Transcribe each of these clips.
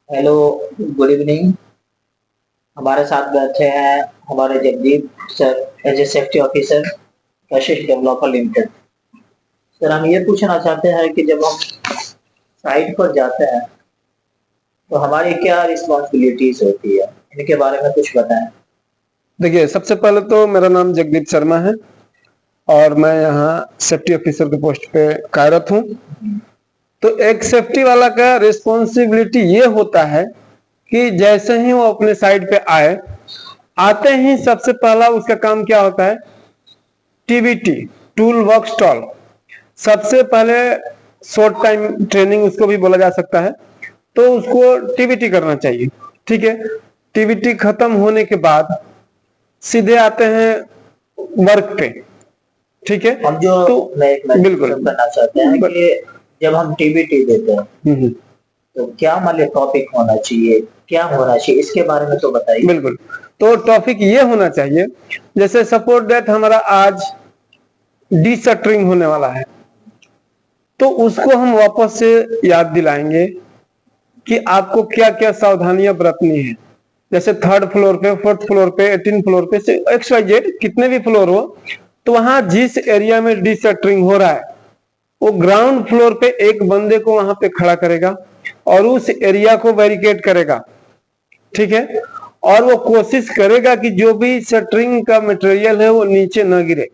Hello, good evening. हमारे साथ बैठे हैं हमारे Jagdeep sir, as a safety officer, Kashish developer limited. Sir, हम ये पूछना चाहते हैं कि जब हम साइट पर जाते हैं तो हमारी क्या रिस्पॉन्सिबिलिटीज होती है, इनके बारे में कुछ बताएं। देखिए, सबसे पहले तो मेरा नाम जगदीप शर्मा है और मैं यहाँ सेफ्टी ऑफिसर के पोस्ट पे कार्यरत हूँ। तो एक सेफ्टी वाला का रिस्पॉन्सिबिलिटी ये होता है कि जैसे ही वो अपने साइड पे आते ही सबसे पहला उसका काम क्या होता है? TBT, tool work stall. सबसे पहले शॉर्ट टाइम ट्रेनिंग उसको भी बोला जा सकता है, तो उसको टीबीटी करना चाहिए। ठीक है, टीबीटी खत्म होने के बाद सीधे आते हैं वर्क पे। ठीक है, हम जो तो मैं एक मैसेज बिल्कुल करना चाहते हैं कि जब हम टीबीटी देते हैं तो क्या मान लीजिए टॉपिक होना चाहिए, क्या होना चाहिए, इसके बारे में तो बताइए। बिल्कुल, तो टॉपिक ये होना चाहिए, जैसे सपोज दैट हमारा आज डीशटरिंग होने वाला है, तो उसको हम वापस से याद दिलाएंगे कि आपको क्या क्या सावधानियां बरतनी है। जैसे थर्ड फ्लोर पे, फोर्थ फ्लोर पे, 18 फ्लोर पे से XYZ कितने भी फ्लोर हो, तो वहां जिस एरिया में डीशटरिंग हो रहा है वो ग्राउंड फ्लोर पे एक बंदे को वहां पे खड़ा करेगा और उस एरिया को बैरिकेड करेगा। ठीक है, और वो कोशिश करेगा कि जो भी शटरिंग का मटेरियल है वो नीचे न गिरे।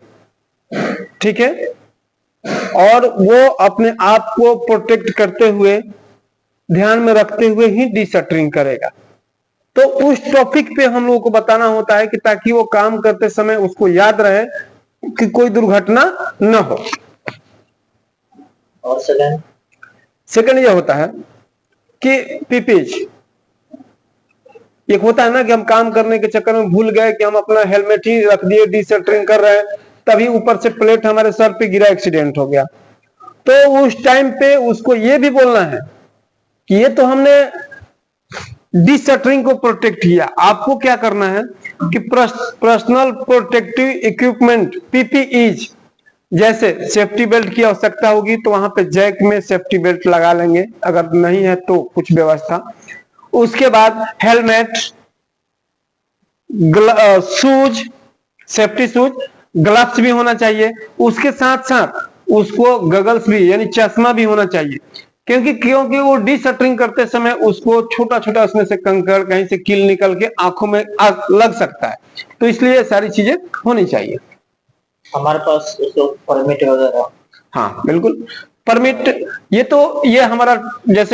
ठीक है, और वो अपने आप को प्रोटेक्ट करते हुए, ध्यान में रखते हुए ही डीशटरिंग करेगा। तो उस टॉपिक पे हम लोगों को बताना होता है कि ताकि वो काम करते समय उसको याद रहे कि कोई दुर्घटना न हो। और सेकंड सेकंड ये होता है कि पीपीज, एक होता है ना कि हम काम करने के चक्कर में भूल गए कि हम अपना हेलमेट ही रख दिए, डीशटरिंग कर रहे हैं, तभी ऊपर से प्लेट हमारे सर पे गिरा, एक्सीडेंट हो गया। तो उस टाइम पे उसको ये भी बोलना है कि ये तो हमने डीशटरिंग को प्रोटेक्ट किया, आपको क्या करना है कि पर्सनल प्रोटेक्टिव इक्विपमेंट पीपीईज, जैसे सेफ्टी बेल्ट की आवश्यकता होगी तो वहां पे जैक में सेफ्टी बेल्ट लगा लेंगे, अगर नहीं है तो कुछ व्यवस्था। उसके बाद helmet, shoes, safety shoes, gloves भी होना चाहिए। उसके साथ साथ उसको गगल्स भी यानी चश्मा भी होना चाहिए, क्योंकि वो डीशटरिंग करते समय उसको छोटा छोटा उसमें से कंकड़, कहीं से कील निकल के आंखों में लग सकता है, तो इसलिए सारी चीजें होनी चाहिए। हमारे पास उसको परमिट वगैरह। हाँ बिल्कुल, परमिट, ये हमारा जैसे